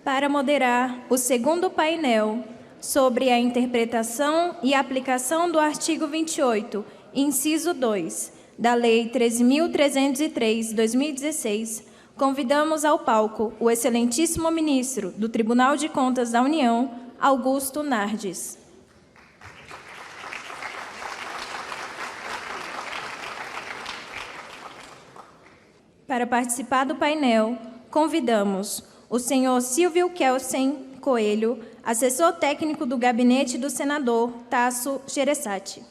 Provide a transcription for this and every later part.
para moderar o segundo painel sobre a interpretação e aplicação do artigo 28, inciso 2, da Lei 13.303/2016, convidamos ao palco o excelentíssimo ministro do Tribunal de Contas da União, Augusto Nardes. Para participar do painel, convidamos o senhor Silvio Kelsen Coelho, assessor técnico do gabinete do senador Tasso Gereissati.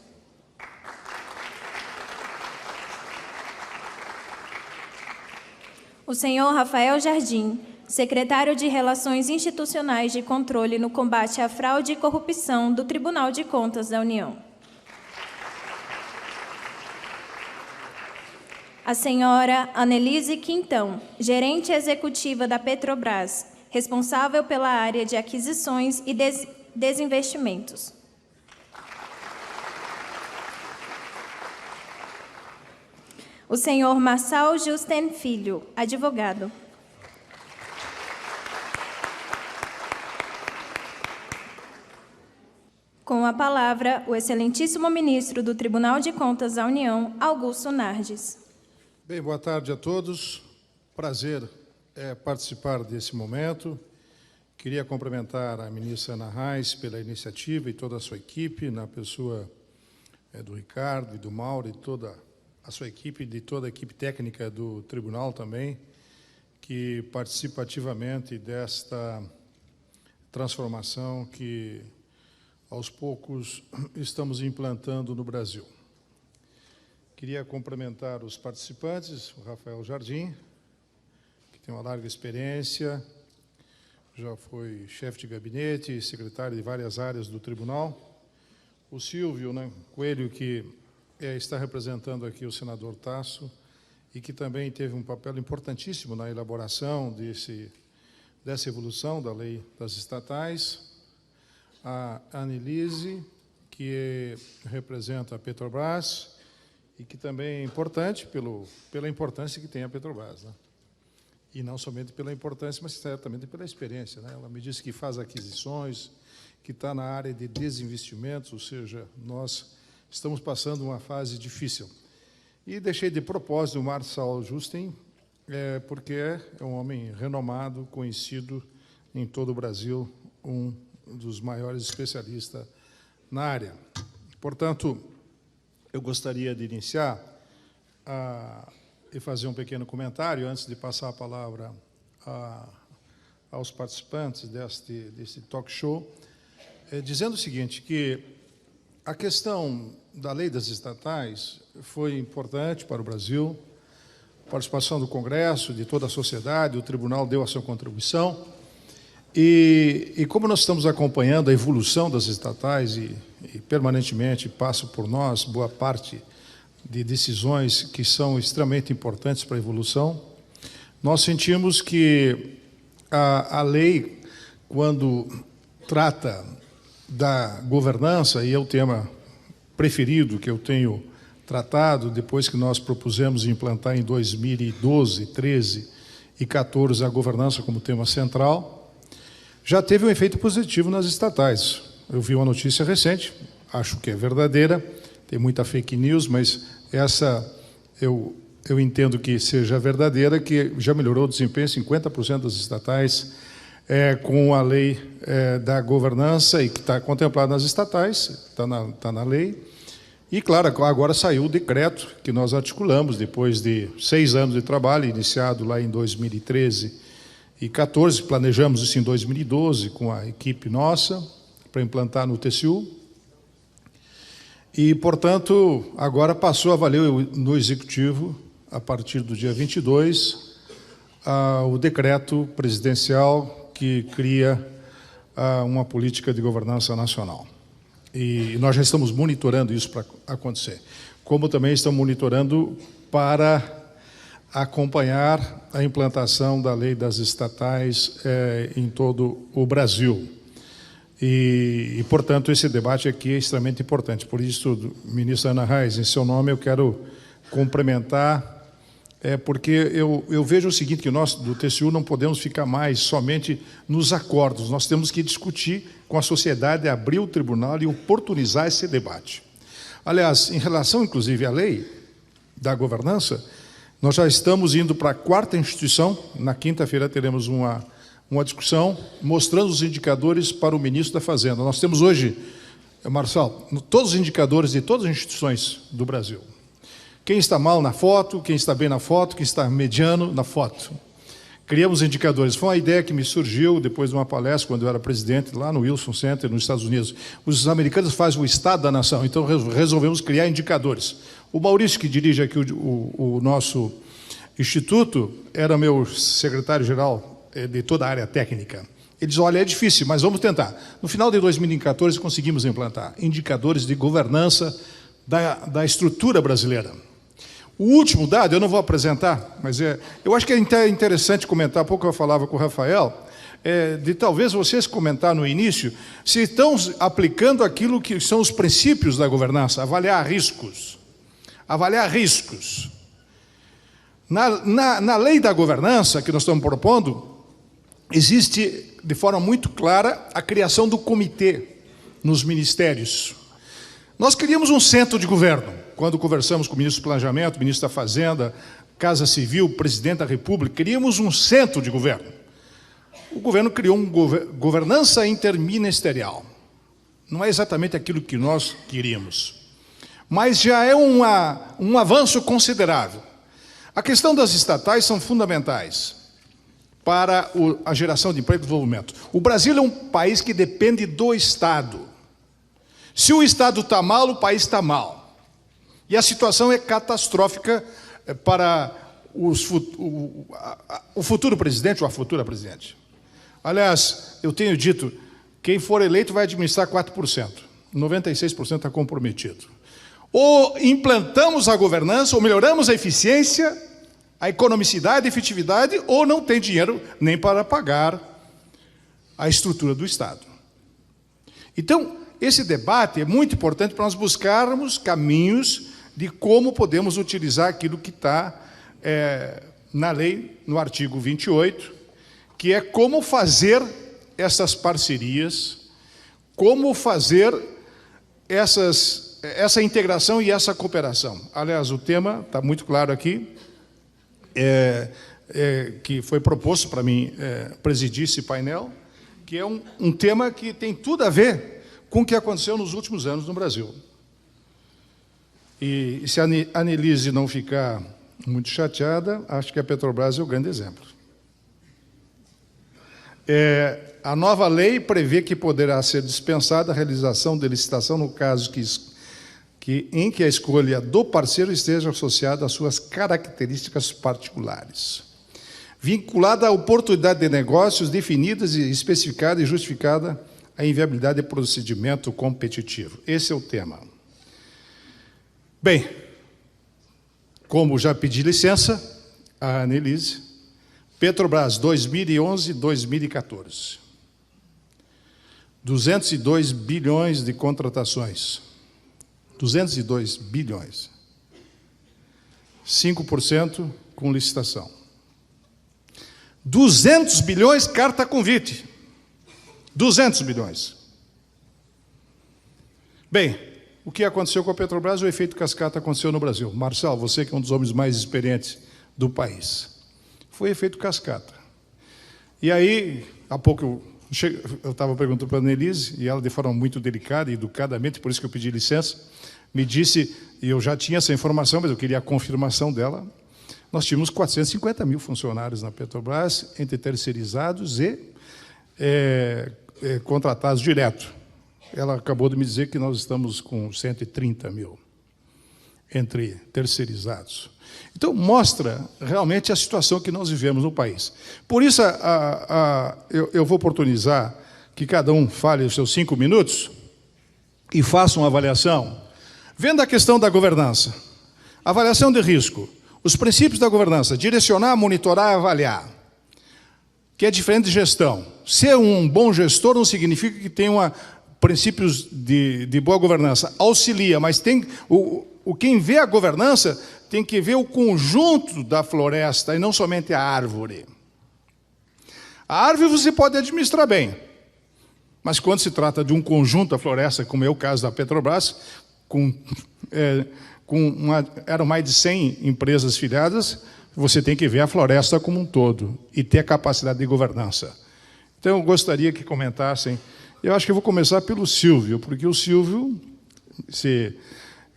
O senhor Rafael Jardim, secretário de Relações Institucionais de Controle no Combate à Fraude e Corrupção do Tribunal de Contas da União. A senhora Anelise Quintão, gerente executiva da Petrobras, responsável pela área de aquisições e desinvestimentos. O senhor Marçal Justen Filho, advogado. Com a palavra, o excelentíssimo ministro do Tribunal de Contas da União, Augusto Nardes. Bem, boa tarde a todos. Prazer participar desse momento. Queria cumprimentar a ministra Ana Reis pela iniciativa e toda a sua equipe, na pessoa do Ricardo e do Mauro e toda a sua equipe, de toda a equipe técnica do Tribunal também, que participa ativamente desta transformação que, aos poucos, estamos implantando no Brasil. Queria cumprimentar os participantes, o Rafael Jardim, que tem uma larga experiência, já foi chefe de gabinete e secretário de várias áreas do Tribunal. O Silvio Coelho, que está representando aqui o senador Tasso, e que também teve um papel importantíssimo na elaboração dessa evolução da lei das estatais. A Anelise, que representa a Petrobras, e que também é importante pela importância que tem a Petrobras, né? E não somente pela importância, mas certamente pela experiência, né? Ela me disse que faz aquisições, que está na área de desinvestimentos, ou seja, nós estamos passando uma fase difícil. E deixei de propósito o Marçal Justen, porque é um homem renomado, conhecido em todo o Brasil, um dos maiores especialistas na área. Portanto, eu gostaria de iniciar e fazer um pequeno comentário, antes de passar a palavra aos participantes deste talk show, dizendo o seguinte, que a questão da lei das estatais foi importante para o Brasil, a participação do Congresso, de toda a sociedade, o Tribunal deu a sua contribuição, e como nós estamos acompanhando a evolução das estatais e permanentemente passa por nós boa parte de decisões que são extremamente importantes para a evolução, nós sentimos que a lei, quando trata da governança, e é o tema preferido que eu tenho tratado, depois que nós propusemos implantar em 2012, 13 e 14 a governança como tema central, já teve um efeito positivo nas estatais. Eu vi uma notícia recente, acho que é verdadeira, tem muita fake news, mas essa eu entendo que seja verdadeira, que já melhorou o desempenho 50% das estatais com a lei da governança e que está contemplada nas estatais, está na lei. E, claro, agora saiu o decreto que nós articulamos, depois de 6 anos de trabalho, iniciado lá em 2013 e 14, planejamos isso em 2012 com a equipe nossa, para implantar no TCU. E, portanto, agora passou a valer no Executivo, a partir do dia 22, o decreto presidencial que cria uma política de governança nacional. E nós já estamos monitorando isso para acontecer. Como também estamos monitorando para acompanhar a implantação da lei das estatais em todo o Brasil. E, portanto, esse debate aqui é extremamente importante. Por isso, ministra Ana Reis, em seu nome, eu quero cumprimentar porque eu vejo o seguinte, que nós, do TCU, não podemos ficar mais somente nos acordos, nós temos que discutir com a sociedade, abrir o tribunal e oportunizar esse debate. Aliás, em relação, inclusive, à lei da governança, nós já estamos indo para a 4ª instituição, na quinta-feira teremos uma discussão mostrando os indicadores para o ministro da Fazenda. Nós temos hoje, Marcelo, todos os indicadores de todas as instituições do Brasil. Quem está mal na foto, quem está bem na foto, quem está mediano na foto. Criamos indicadores. Foi uma ideia que me surgiu depois de uma palestra, quando eu era presidente, lá no Wilson Center, nos Estados Unidos. Os americanos fazem o Estado da Nação, então resolvemos criar indicadores. O Maurício, que dirige aqui o nosso instituto, era meu secretário-geral de toda a área técnica. Ele diz, olha, é difícil, mas vamos tentar. No final de 2014, conseguimos implantar indicadores de governança da estrutura brasileira. O último dado, eu não vou apresentar, mas eu acho que é interessante comentar, há pouco eu falava com o Rafael, de talvez vocês comentar no início, se estão aplicando aquilo que são os princípios da governança, avaliar riscos. Avaliar riscos. Na lei da governança que nós estamos propondo, existe de forma muito clara a criação do comitê nos ministérios. Nós criamos um centro de governo, quando conversamos com o ministro do Planejamento, ministro da Fazenda, Casa Civil, presidente da República, criamos um centro de governo. O governo criou governança interministerial. Não é exatamente aquilo que nós queríamos, mas já é um avanço considerável. A questão das estatais são fundamentais para a geração de emprego e desenvolvimento. O Brasil é um país que depende do Estado. Se o Estado está mal, o país está mal. E a situação é catastrófica para o futuro presidente ou a futura presidente. Aliás, eu tenho dito, quem for eleito vai administrar 4%. 96% está comprometido. Ou implantamos a governança, ou melhoramos a eficiência, a economicidade, a efetividade, ou não tem dinheiro nem para pagar a estrutura do Estado. Então, esse debate é muito importante para nós buscarmos caminhos de como podemos utilizar aquilo que está na lei, no artigo 28, que é como fazer essas parcerias, como fazer essa integração e essa cooperação. Aliás, o tema está muito claro aqui, que foi proposto para mim presidir esse painel, que é um tema que tem tudo a ver com o que aconteceu nos últimos anos no Brasil. E se a Annelise não ficar muito chateada, acho que a Petrobras é o grande exemplo. A nova lei prevê que poderá ser dispensada a realização de licitação no caso em que a escolha do parceiro esteja associada às suas características particulares, vinculada à oportunidade de negócios definidas e especificada e justificada a inviabilidade de procedimento competitivo. Esse é o tema. Bem, como já pedi licença, a Annelise, Petrobras 2011-2014. 202 bilhões de contratações. 202 bilhões. 5% com licitação. 200 bilhões carta convite. 200 bilhões. Bem, o que aconteceu com a Petrobras, o efeito cascata aconteceu no Brasil. Marcelo, você que é um dos homens mais experientes do país. Foi efeito cascata. E aí, há pouco eu estava perguntando para a Annelise, e ela, de forma muito delicada e educadamente, por isso que eu pedi licença, me disse, e eu já tinha essa informação, mas eu queria a confirmação dela, nós tínhamos 450 mil funcionários na Petrobras, entre terceirizados e contratados direto. Ela acabou de me dizer que nós estamos com 130 mil entre terceirizados. Então, mostra realmente a situação que nós vivemos no país. Por isso, eu vou oportunizar que cada um fale os seus 5 minutos e faça uma avaliação. Vendo a questão da governança, avaliação de risco, os princípios da governança, direcionar, monitorar, avaliar, que é diferente de gestão. Ser um bom gestor não significa que tem princípios de boa governança, auxilia, mas tem quem vê a governança tem que ver o conjunto da floresta e não somente a árvore. A árvore você pode administrar bem, mas quando se trata de um conjunto da floresta, como é o caso da Petrobras, eram mais de 100 empresas filiadas, você tem que ver a floresta como um todo e ter a capacidade de governança. Então, eu gostaria que comentassem. Eu acho que eu vou começar pelo Silvio, porque o Silvio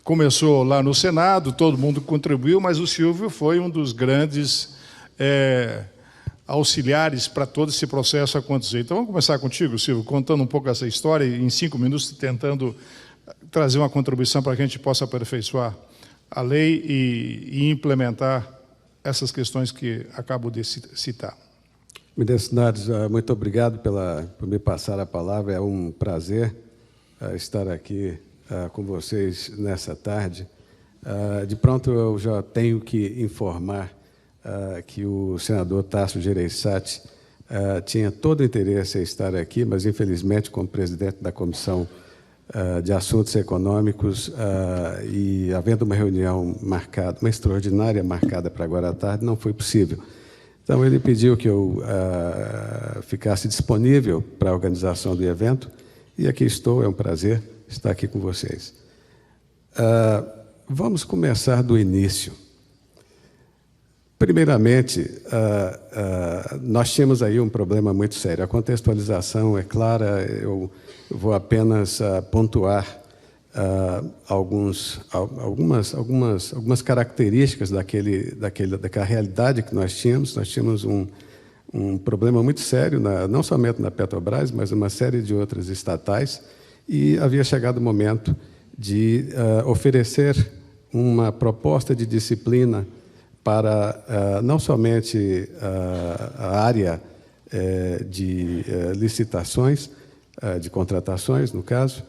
começou lá no Senado, todo mundo contribuiu, mas o Silvio foi um dos grandes auxiliares para todo esse processo acontecer. Então, vamos começar contigo, Silvio, contando um pouco essa história e, em 5 minutos, tentando trazer uma contribuição para que a gente possa aperfeiçoar a lei e implementar essas questões que acabo de citar. Ministro Nardes, muito obrigado por me passar a palavra. É um prazer estar aqui com vocês nessa tarde. De pronto, eu já tenho que informar que o senador Tasso Gereissati tinha todo o interesse em estar aqui, mas, infelizmente, como presidente da Comissão de Assuntos Econômicos e havendo uma reunião marcada, uma extraordinária marcada para agora à tarde, não foi possível. Então, ele pediu que eu ficasse disponível para a organização do evento, e aqui estou, é um prazer estar aqui com vocês. Vamos começar do início. Primeiramente, nós tínhamos aí um problema muito sério. A contextualização é clara, eu vou apenas pontuar algumas características daquela realidade que nós tínhamos. Nós tínhamos um problema muito sério, não somente na Petrobras, mas uma série de outras estatais, e havia chegado o momento de oferecer uma proposta de disciplina para não somente a área de licitações, de contratações, no caso,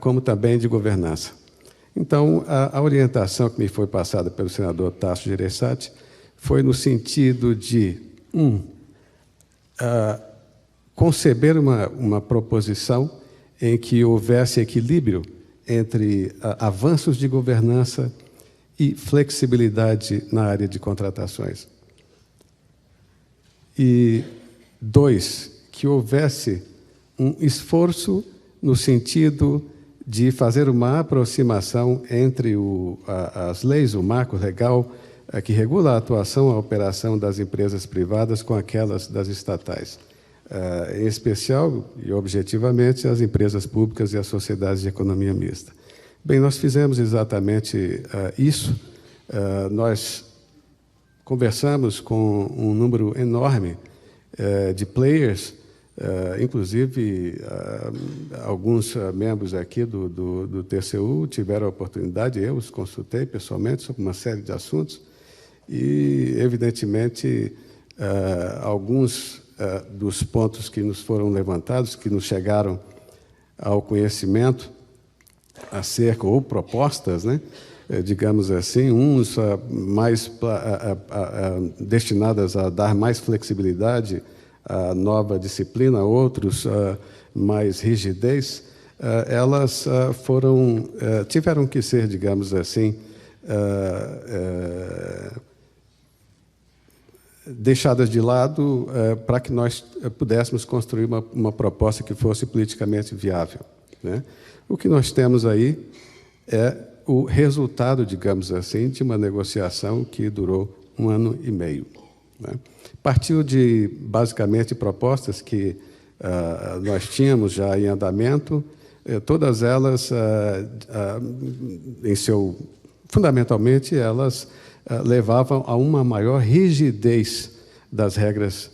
como também de governança. Então, a orientação que me foi passada pelo senador Tasso Gereissati foi no sentido de, conceber uma proposição em que houvesse equilíbrio entre avanços de governança e flexibilidade na área de contratações. E 2, que houvesse um esforço no sentido de fazer uma aproximação entre as leis, o marco legal que regula a atuação e a operação das empresas privadas com aquelas das estatais, em especial e objetivamente as empresas públicas e as sociedades de economia mista. Bem, nós fizemos exatamente isso. Nós conversamos com um número enorme de players, inclusive alguns membros aqui do TCU tiveram a oportunidade, eu os consultei pessoalmente sobre uma série de assuntos e, evidentemente, alguns dos pontos que nos foram levantados, que nos chegaram ao conhecimento acerca, ou propostas, né, digamos assim, uns mais destinadas a dar mais flexibilidade à nova disciplina, outros mais rigidez, elas tiveram que ser, digamos assim, deixadas de lado para que nós pudéssemos construir uma proposta que fosse politicamente viável, né? O que nós temos aí é o resultado, digamos assim, de uma negociação que durou 1 ano e meio, né? Partiu de, basicamente, propostas que nós tínhamos já em andamento, todas elas, fundamentalmente, elas levavam a uma maior rigidez das regras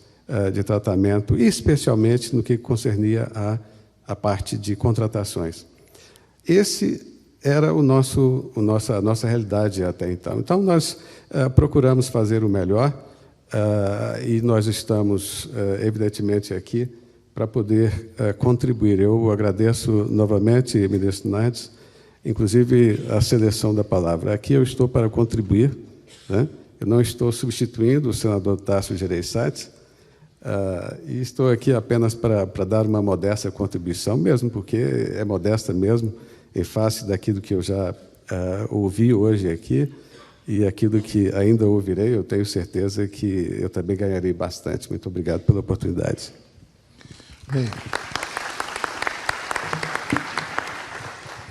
de tratamento, especialmente no que concernia a parte de contratações. Esse era a nossa realidade até então. Então, nós procuramos fazer o melhor e nós estamos, evidentemente, aqui para poder contribuir. Eu agradeço novamente, ministro Nardes, inclusive a seleção da palavra. Aqui eu estou para contribuir, né? Eu não estou substituindo o senador Tasso Gereissati, E estou aqui apenas para dar uma modesta contribuição, mesmo porque é modesta mesmo, em face daquilo que eu já ouvi hoje aqui e aquilo que ainda ouvirei. Eu tenho certeza que eu também ganharei bastante. Muito obrigado pela oportunidade. Bem.